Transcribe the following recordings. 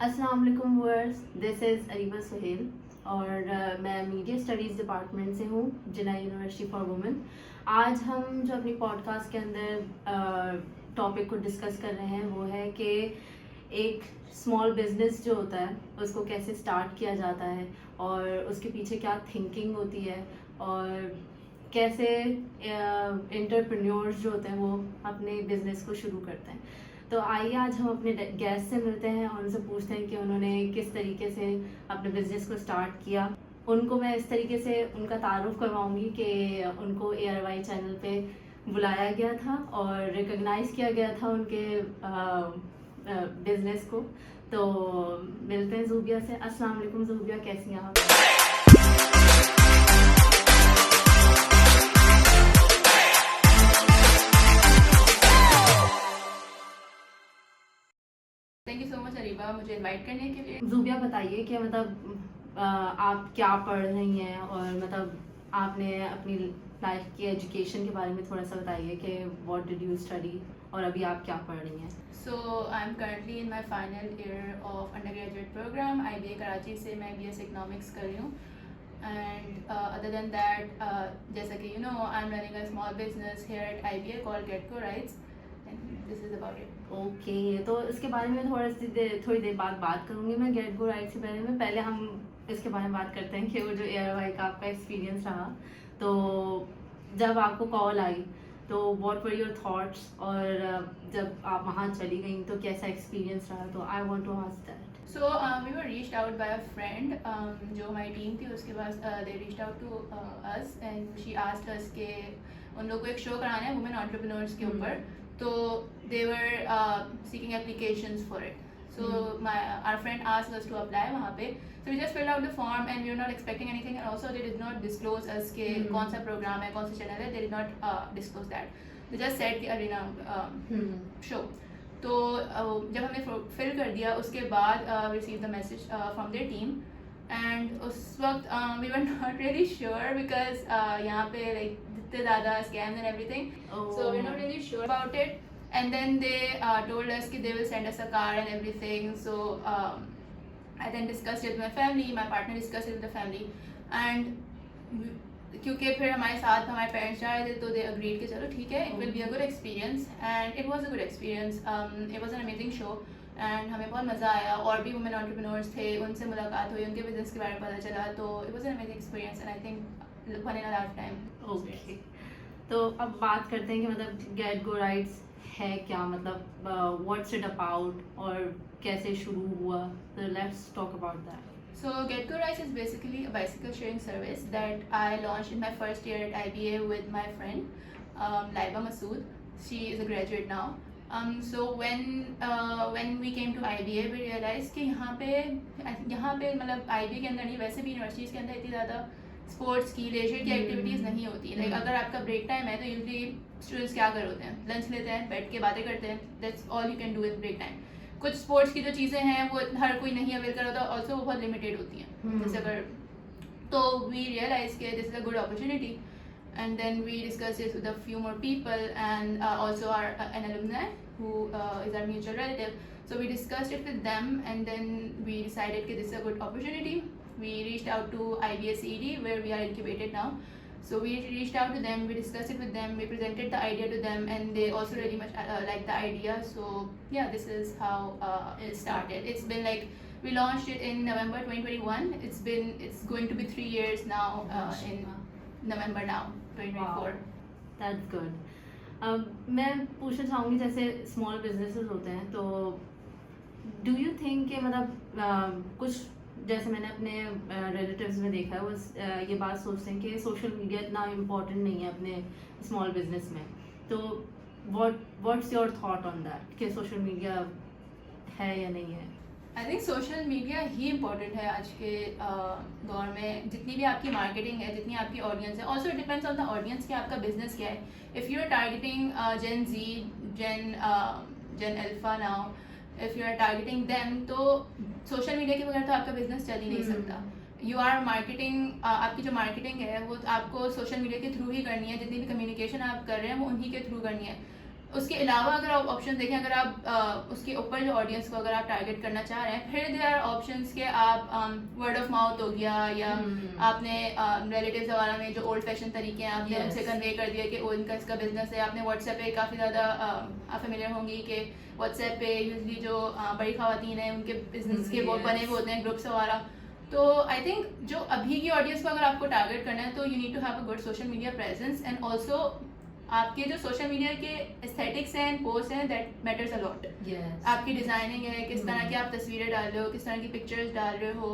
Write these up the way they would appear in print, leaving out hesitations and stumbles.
अस्सलाम वालेकुम viewers, this is Areeba Suhail और मैं मीडिया स्टडीज़ डिपार्टमेंट से हूँ, जिन्ना यूनिवर्सिटी फॉर वुमेन। आज हम जो अपनी पॉडकास्ट के अंदर टॉपिक को डिस्कस कर रहे हैं वो है कि एक स्मॉल बिजनेस जो होता है उसको कैसे स्टार्ट किया जाता है और उसके पीछे क्या थिंकिंग होती है और कैसे एंटरप्रेन्योर्स जो होते हैं वो अपने बिजनेस को शुरू करते हैं। तो आइए आज हम अपने गेस्ट से मिलते हैं और उनसे पूछते हैं कि उन्होंने किस तरीके से अपने बिजनेस को स्टार्ट किया। उनको मैं इस तरीके से उनका तारुफ करवाऊंगी कि उनको ARY चैनल पे बुलाया गया था और रिकॉग्नाइज किया गया था उनके बिजनेस को। तो मिलते हैं ज़ूबिया से। अस्सलाम वालेकुम ज़ूबिया, कैसी हैं आप? Thank you so much Areeba मुझे इनवाइट करने के लिए। ज़ूबिया बताइए कि मतलब आप क्या पढ़ रही हैं और मतलब आपने अपनी लाइफ की एजुकेशन के बारे में थोड़ा सा बताइए कि व्हाट डिड यू स्टडी और अभी आप क्या पढ़ रही हैं। So I am currently in my final year of undergraduate programme IBA Karachi से। मैं BS इकोनॉमिक्स कर रही हूँ एंड अदर देन दैट जैसा कि you know I am running a small business here at IBA called Getco rights and this is about it. Okay, तो इसके बारे में थोड़ी देर बाद बात करूँगी मैं गेट गो राइट से पहले हम इसके बारे में बात करते हैं कि वो जो ARY का आपका एक्सपीरियंस रहा, तो जब आपको कॉल आई तो व्हाट वर योर थॉट्स और जब आप वहाँ चली गई तो कैसा एक्सपीरियंस रहा, तो I want to ask that. So we were reached out by a friend जो हमारी टीम थी उसके पास they reached out to us and she asked us कि उन लोगों को एक शो कराना है वुमेन एंटरप्रेन्योर्स के ऊपर, तो they were seeking applications for it. So our friend asked us to apply वहाँ पे, so we just filled out the form and we were not expecting anything and also they did not disclose us कि कौन सा programme है, कौन सा channel है, they did not disclose that. They just said the arena show. तो जब हमने फिल कर दिया उसके बाद receive the message from their team and उस वक्त we were not really sure because यहाँ पे लाइक जितने ज़्यादा scams and everything, so we are not really sure about it and then they told us कि they will send us a car and everything. So I then discussed it with my family, my partner discussed it with the family and क्योंकि फिर हमारे साथ हमारे parents जा रहे थे तो दे अग्रीड कि चलो ठीक है, it will be a good experience and it was a good experience. It was an amazing show and हमें बहुत मज़ा आया. और भी वुमेन एंटरप्रेन्योर्स थे, उनसे मुलाकात हुई, उनके बिजनेस के बारे में पता चला, तो it was an amazing experience and I think one in a life time. Okay, तो अब बात करते हैं कि मतलब गेट गो राइड्स है क्या, मतलब व्हाट्स इट अबाउट और कैसे शुरू हुआ, तो let's talk about that. So Getco Rides is basically a bicycle sharing service that I launched in my first year at IBA with my friend Laiba Masood. She is a graduate now. So when we came to IBA we realized कि यहाँ पे मतलब IBA के अंदर नहीं, वैसे भी universities के अंदर इतनी ज़्यादा स्पोर्ट्स की लेजर की एक्टिविटीज़ नहीं होती. लाइक अगर आपका ब्रेक टाइम है तो यूजली स्टूडेंट्स क्या कर होते हैं, लंच लेते हैं, बैठ के बातें करते हैं, that's all you can do with break time. कुछ स्पोर्ट्स की जो चीज़ें हैं वो हर कोई नहीं अवेल कर होता, ऑल्सो वो बहुत लिमिटेड होती हैं. जैसे अगर तो वी रियलाइज के this is a good opportunity and then we discuss it with a few more people and also our an alumni who is our mutual relative. So we discussed it with them and then we decided that this is a good opportunity. We reached out to IBA CED where we are incubated now. So we reached out to them, we discussed it with them, we presented the idea to them and they also really much liked the idea. So yeah, this is how it started. It's been like, we launched it in November 2021. It's going to be 3 years now in November now 2024. That's good. मैं पूछना चाहूँगी जैसे small businesses होते हैं तो do you think कि मतलब कुछ जैसे मैंने अपने रिलेटिव्स में देखा है वो ये बात सोचते हैं कि सोशल मीडिया इतना इम्पोर्टेंट नहीं है अपने स्मॉल बिजनेस में, तो what's your thought on that कि सोशल मीडिया है या नहीं है? I think social media he important है आज के दौर में. जितनी भी आपकी मार्केटिंग है, जितनी आपकी ऑडियंस है, also depends on the audience कि आपका बिजनेस क्या है. If you are targeting Gen Z, Gen Alpha now, if you are targeting them, तो सोशल मीडिया के बगैर तो आपका बिजनेस चल ही नहीं सकता. यू आर मार्केटिंग, आपकी जो मार्केटिंग है वो आपको सोशल मीडिया के थ्रू ही करनी है. जितनी भी कम्युनिकेशन आप कर रहे हैं वो उन्हीं के थ्रू करनी है. उसके अलावा अगर आप ऑप्शन देखें, अगर आप उसके ऊपर जो ऑडियंस को अगर आप टारगेट करना चाह रहे हैं, फिर देयर आर ऑप्शंस के आप वर्ड ऑफ माउथ हो गया, या आपने रिलेटिव्स वगैरह में जो ओल्ड फैशन तरीके हैं आपने उनसे कन्वे कर दिया कि इनका इसका बिजनेस है। आपने व्हाट्सएप पे काफ़ी ज़्यादा आप फेमिलियर होंगी कि व्हाट्सएप पे यूजली जो बड़ी खवातीन हैं उनके बिजनेस के वो बने हुए होते हैं ग्रुप्स वगैरह। तो आई थिंक जो अभी की ऑडियंस को अगर आपको टारगेट करना है तो you need to have a good social media presence, and also आपके जो सोशल मीडिया के एस्थेटिक्स हैं एंड पोस्ट हैं दैट मैटर्स अ लॉट। आपकी डिजाइनिंग है, किस तरह की आप तस्वीरें डाल रहे हो, किस तरह की पिक्चर्स डाल रहे हो,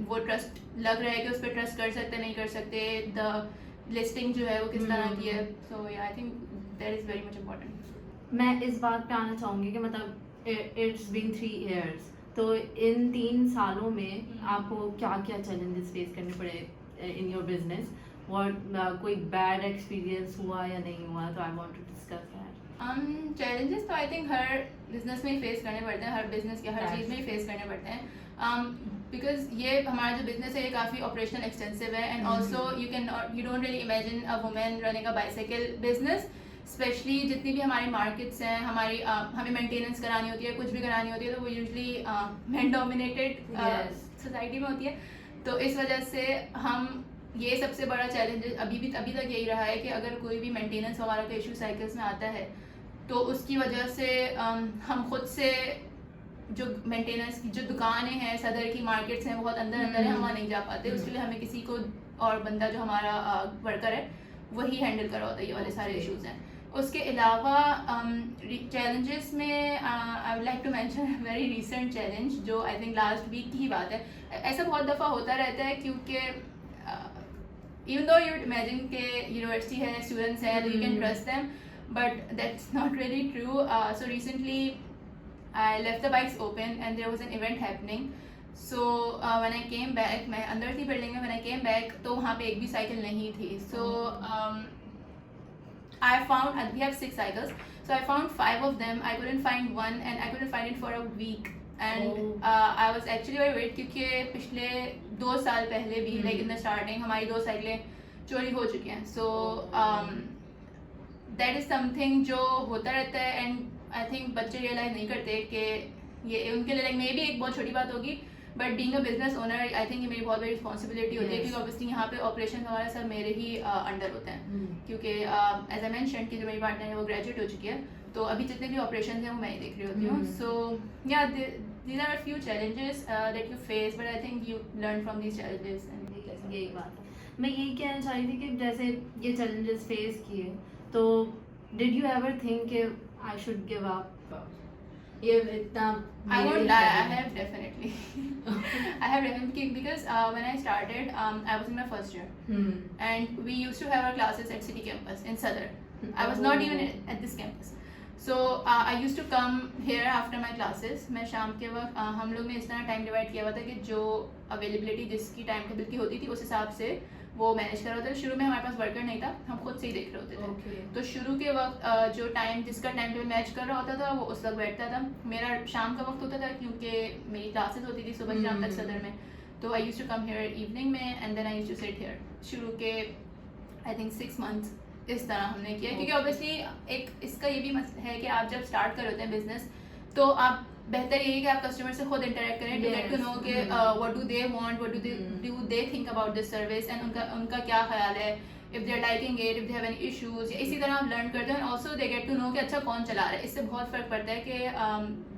वो ट्रस्ट लग रहा है कि उस पर ट्रस्ट कर सकते नहीं कर सकते, द लिस्टिंग जो है वो किस तरह की है। So I think that is very much important. मैं इस बात पे आना चाहूँगी कि मतलब इट्स बीन 3 years, तो इन 3 सालों में आपको क्या क्या चैलेंजेस फेस करने पड़े इन योर बिजनेस? कोई बैड एक्सपीरियंस हुआ या नहीं हुआ? तो I want to discuss that. Challenges तो आई थिंक हर बिजनेस में ही फेस करने पड़ते हैं, हर बिजनेस के हर चीज़ में ही फेस करने पड़ते हैं, बिकॉज ये हमारा जो बिजनेस है ये काफ़ी ऑपरेशनल एक्सटेंसिव है, and also you don't really imagine a women running a bicycle business, specially जितनी भी हमारी मार्केट्स हैं, हमारी हमें मेंटेनेंस करानी होती है, कुछ भी करानी होती है, तो वो यूजली मैन डोमिनेटेड सोसाइटी में होती है। तो इस वजह से हम ये सबसे बड़ा चैलेंज अभी तक यही रहा है कि अगर कोई भी मेंटेनेंस वगैरह का इशू साइकिल्स में आता है तो उसकी वजह से हम खुद से जो मेंटेनेंस की जो दुकानें हैं, सदर की मार्केट्स हैं, बहुत अंदर है, हम वहाँ नहीं जा पाते। उसके लिए हमें किसी को और बंदा जो हमारा वर्कर है वही हैंडल करा होता है, ये वाले सारे इश्यूज हैं। उसके अलावा चैलेंजेस में I would like to mention very recent challenge जो आई थिंक लास्ट वीक की ही बात है। ऐसा बहुत दफ़ा होता रहता है क्योंकि even though you imagine के यूनिवर्सिटी है, स्टूडेंट्स हैं, you can trust them, but that's not really true. So recently I left the bikes open and there was an event happening. So when I came back, मैं अंदर थी building में, when I came back तो वहाँ पे एक भी cycle नहीं थी। So I found, we have 6 cycles, so I found 5 of them. I couldn't find one and I couldn't find it for a week. And I was actually very worried क्योंकि पिछले 2 साल पहले भी like in the starting हमारी 2 साइकिलें चोरी हो चुकी हैं। So that is something जो होता रहता है, and I think बच्चे रियलाइज नहीं करते कि ये उनके लिए like maybe एक बहुत छोटी बात होगी, but being a business owner I think ये मेरी बहुत बड़ी रिस्पॉन्सिबिलिटी होती है, क्योंकि ऑब्वियसली यहाँ पे ऑपरेशन हमारा सब मेरे ही अंडर होते हैं, क्योंकि एज आई मेंशन कि जो मेरी पार्टनर है वो ग्रेजुएट हो चुकी है, तो अभी जितने भी ऑपरेशन हैं वो मैं ही देख रही होती हूँ। सो या these are a few challenges that you face, but I think you learn from these challenges. And यही बात है, मैं यही कहना चाह रही थी कि जैसे ये challenges फेस किए तो did you ever think कि I should give up? ये इतना I won't lie, I have definitely I have definitely, because when I started I was in my first year, and we used to have our classes at City Campus in Sadar. I was not even at this campus. So I used to come here after my classes. मैं शाम के वक्त हम लोग ने इस तरह time divide किया हुआ था कि जो अवेलेबिलिटी जिसकी टाइम टेबल की होती थी उस हिसाब से वो मैनेज करा होता था। शुरू में हमारे पास वर्कर नहीं था, हम खुद से ही देख रहे होते थे। तो शुरू के वक्त जो टाइम जिसका टाइम टेबल मैच कर रहा होता था वो उस वक्त बैठता था। मेरा शाम का वक्त होता था क्योंकि मेरी क्लासेस होती थी सुबह शाम तक सदर में, तो I used to come here evening में and then I used to sit here. शुरू के आई थिंक 6 months इस तरह हमने किया, क्योंकि ऑब्वियसली एक इसका ये भी है कि आप जब स्टार्ट कर होते हैं बिजनेस तो आप बेहतर यही कि आप कस्टमर से खुद इंटरेक्ट करें, टू गेट टू नो कि what do they want, what do they think about this service, and उनका क्या ख्याल है, if they are liking it, if they have any issues, इसी तरह आप लर्न करते हैं। Also they get to know कि अच्छा कौन चला रहा है, इससे बहुत फर्क पड़ता है कि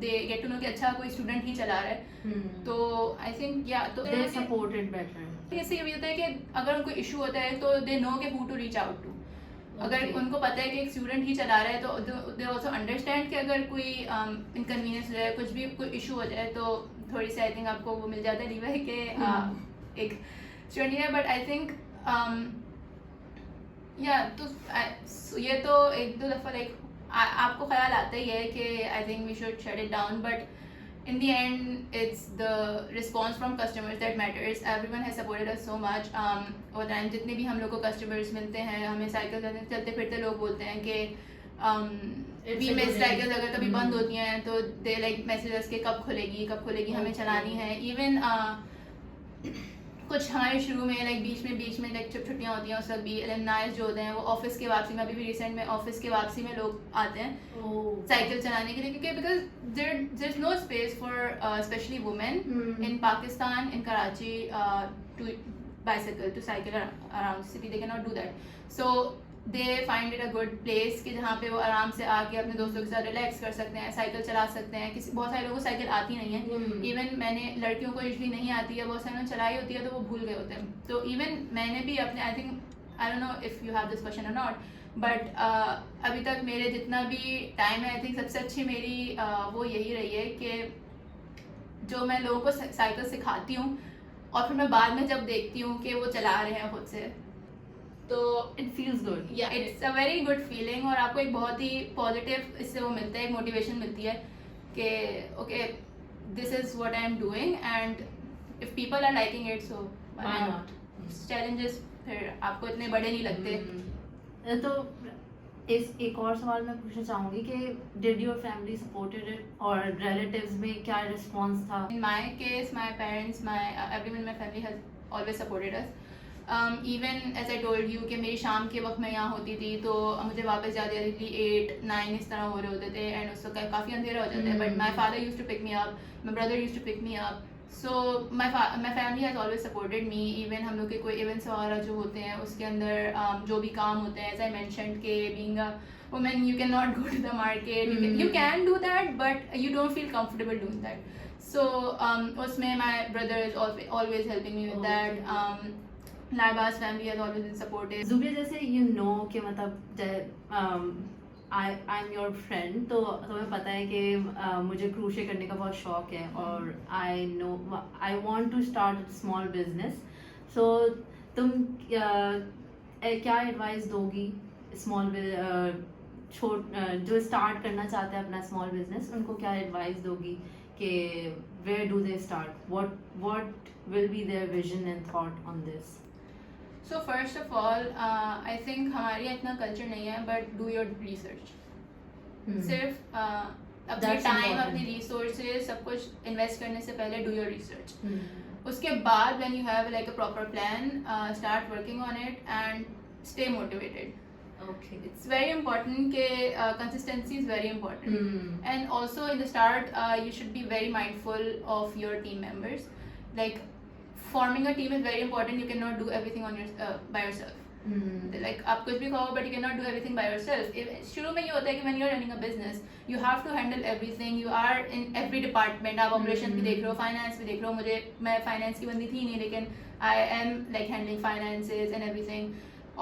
दे गेट टू नो कि अच्छा कोई स्टूडेंट ही चला रहा है। तो आई थिंक या तो दे सपोर्टेड बेटर। इससे ये भी होता है कि अगर उनको इशू होता है तो दे नो कि who to reach out to. अगर उनको पता है कि एक स्टूडेंट ही चला रहा है तो दे ऑल्सो अंडरस्टैंड कि अगर कोई इनकन्वीनियंस हो जाए, कुछ भी कोई इशू हो जाए, तो थोड़ी सी आई थिंक आपको वो मिल जाता है लीवर कि एक स्टूडेंट है। बट आई थिंक या तो ये तो 1-2 दफ़ा लाइक आपको ख्याल आता ही है कि I think we should shut it down, but in the end it's the response from customers that matters. Everyone has supported us so much. और जितने भी हम लोग को कस्टमर्स मिलते हैं, हमें साइकिल चलते फिरते लोग बोलते हैं कि वी मिस साइकिल अगर कभी बंद होती हैं तो दे लाइक मैसेजेस के कब खुलेगी हमें चलानी है। इवन कुछ हमारे शुरू में लाइक बीच में लाइक छुट्टियाँ होती हैं उस वक्त भी एलुमनाइज जो होते हैं वो ऑफिस के वापसी में, अभी भी रिसेंट में ऑफिस के वापसी में लोग आते हैं साइकिल चलाने के लिए, क्योंकि because there is no space for specially women in Pakistan, in Karachi, to bicycle to cycle around the city. They cannot do that, so they find it a good place कि जहाँ पे वो आराम से आके अपने दोस्तों के साथ रिलैक्स कर सकते हैं, साइकिल चला सकते हैं. किसी बहुत सारे लोगों को साइकिल आती नहीं है, इवन मैंने लड़कियों को यूजली नहीं आती है, बहुत सारे चलाई होती है तो वो भूल गए होते हैं. तो इवन मैंने भी अपने I think I don't know if you have this question और नॉट, बट अभी तक मेरे जितना भी टाइम है आई थिंक सबसे अच्छी मेरी वो यही रही है कि जो मैं लोगों को साइकिल सिखाती हूँ और फिर मैं बाद में जब देखती हूँ कि वो चला रहे हैं खुद से, तो इट फील्स गुड. या it's a very good feeling, और आपको एक बहुत ही पॉजिटिव इससे वो मिलता है, एक मोटिवेशन मिलती है कि okay this is what I am doing and if people are liking it so why not. Challenges फिर आपको इतने बड़े नहीं लगते. तो एक और सवाल मैं पूछना चाहूँगी कि did your family supported it, और रिलेटिव्स में क्या रिस्पॉन्स था? In my case, my parents, everyone in my family has always supported us. Even as I told you कि मेरी शाम के वक्त मैं यहाँ होती थी तो मुझे वापस जाते जल्दी 8-9 इस तरह हो रहे होते थे एंड उस वक्त काफ़ी अंधेरा हो जाता है. But my father use to pick me up, my brother use to pick me up, so my family has always supported me. Even हम लोग के कोई इवेंट्स वगैरह जो होते हैं उसके अंदर जो भी काम होते हैं, एज आई मैंशनड के being a woman you cannot go to the market, you can do that but you don't feel comfortable doing that, so usme my brother is always helping me with that. Larba's family has always been supportive. Zubia, जैसे you know कि मतलब I am your friend, तो तुम्हें पता है कि मुझे क्रूशे करने का बहुत शौक है और I know I want to start small business. So तुम क्या एडवाइस दोगी स्मॉल जो स्टार्ट करना चाहते हैं अपना स्मॉल बिजनेस, उनको क्या एडवाइस दोगी कि where do they start, what will be their vision and thought on this? So first of all, I think हमारे यहाँ इतना कल्चर नहीं है, but do your research. सिर्फ अपने टाइम, अपने रिसोर्सेज सब कुछ इन्वेस्ट करने से पहले do your research. उसके बाद when you have like a proper plan, start working on it and stay motivated. Okay. It's very important कि consistency is very important. And also in the start, you should be very mindful of your team members. Like forming a team is very important. You cannot do everything on by yourself. Like आप कुछ भी खाओ, but you cannot do everything by yourself. शुरू में ये होता है कि when you are running a business, you have to handle everything. You are in every department. आप operations भी देख रहे हो, finance भी देख रहे हो. मैं finance की बंदी थी नहीं, लेकिन I am like handling finances and everything.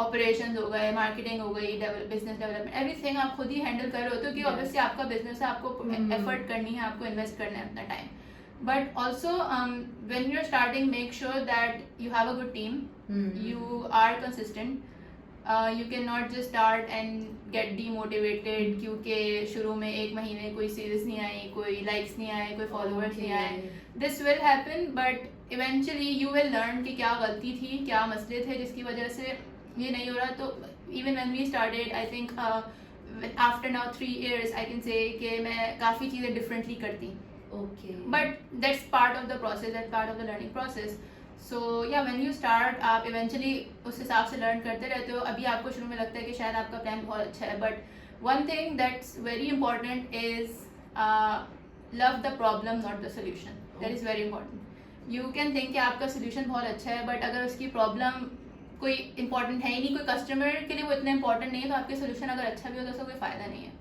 Operations हो गए, मार्केटिंग हो गई, बिजनेस डेवलपमेंट, एवरीथिंग आप खुद ही हैंडल कर रहे हो, क्योंकि ऑब्वियसली आपका बिजनेस है, आपको एफर्ट करनी है, आपको इन्वेस्ट करना है अपना time. But also when you are starting, make sure that you have a good team, you are consistent. You can not just start and get demotivated क्योंकि शुरू में 1 महीने कोई सीरीज नहीं आई, कोई लाइक्स नहीं आए, कोई फॉलोअर्स नहीं आए. This will happen, but eventually you will learn कि क्या गलती थी, क्या मसले थे जिसकी वजह से ये नहीं हो रहा. तो even when we started, I think after now 3 years I can say कि मैं काफ़ी चीज़ें डिफरेंटली करती. Okay. But that's part of the process, that's part of the learning process. So या व्हेन यू स्टार्ट, आप इवेंचुअली उस हिसाब से लर्न करते रहते हो. अभी आपको शुरू में लगता है कि शायद आपका प्लान बहुत अच्छा है, but one thing that's very important is love the problem not the solution. That is very important. You can think कि आपका सोल्यूशन बहुत अच्छा है, बट अगर उसकी प्रॉब्लम कोई इंपॉर्टेंट है ही नहीं, कोई कस्टमर के लिए वो इतना इंपॉर्टेंट नहीं है, तो आपके सोल्यूशन अगर अच्छा भी हो तो उसका कोई फ़ायदा नहीं है.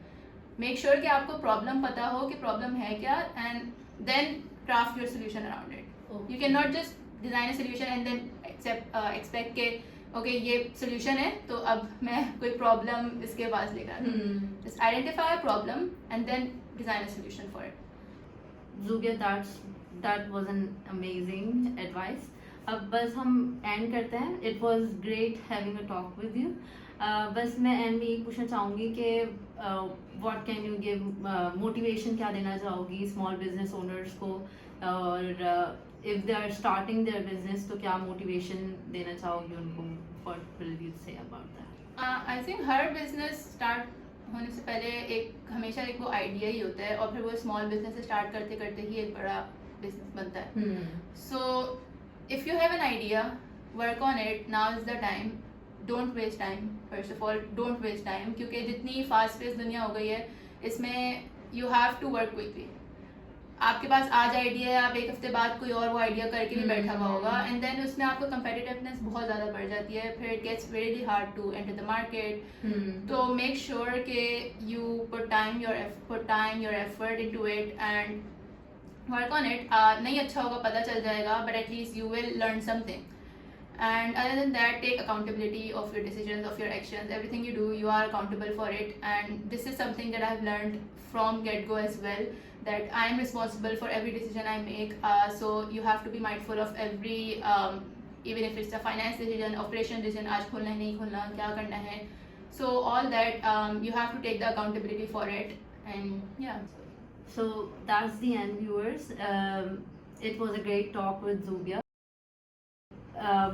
मेक श्योर कि आपको प्रॉब्लम पता हो कि प्रॉब्लम है क्या, and then craft your solution around it. You can not just design a solution and then expect के ओके ये सोल्यूशन है तो अब मैं कोई प्रॉब्लम इसके पास लेकर आता हूँ. Just identify a problem and then design a solution for it. Zubia, that was an amazing advice. अब बस हम एंड करते हैं. It was great having a talk with you. बस मैं एंड में ये पूछना चाहूँगी कि what can you give motivation, क्या देना चाहोगी स्मॉल बिजनेस ओनर्स को, और if they are starting their business तो क्या मोटिवेशन देना चाहोगी उनको? What will you say about that? I think हर बिजनेस स्टार्ट होने से पहले हमेशा एक वो आइडिया ही होता है, और फिर वो स्मॉल बिजनेस स्टार्ट करते करते ही एक बड़ा बिजनेस बनता है. सो if you have an idea, work on it. Now is the time. Don't waste time. First of all, don't waste time, क्योंकि जितनी फास्ट पेस दुनिया हो गई है इसमें you have to work quickly. आपके पास आज आइडिया है, आप एक हफ्ते बाद कोई और वो आइडिया करके भी बैठा हुआ होगा, एंड देन उसमें आपको कंपेटिटिवनेस बहुत ज़्यादा बढ़ जाती है, फिर it gets very hard to enter the market. तो मेक श्योर कि you put time your effort into it and work on it. नहीं अच्छा होगा पता चल जाएगा, but at least you will learn something. And other than that, take accountability of your decisions, of your actions. Everything you do, you are accountable for it. And this is something that I've learned from get-go as well, that I am responsible for every decision I make. So you have to be mindful of every, even if it's a finance decision, operation decision, आज खोलना है नहीं खोलना, क्या करना है. So all that, you have to take the accountability for it. And yeah. So that's the end, viewers. It was a great talk with Zubia.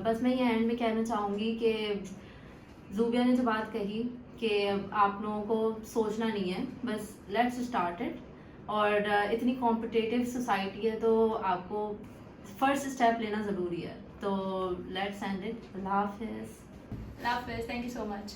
बस मैं ये एंड में कहना चाहूँगी कि ज़ूबिया ने जो बात कही कि आप लोगों को सोचना नहीं है, बस लेट्स स्टार्ट इट. और इतनी कॉम्पिटिटिव सोसाइटी है तो आपको फर्स्ट स्टेप लेना ज़रूरी है. तो लेट्स एंड इट. अल्लाह हाफिज़. Thank you so much.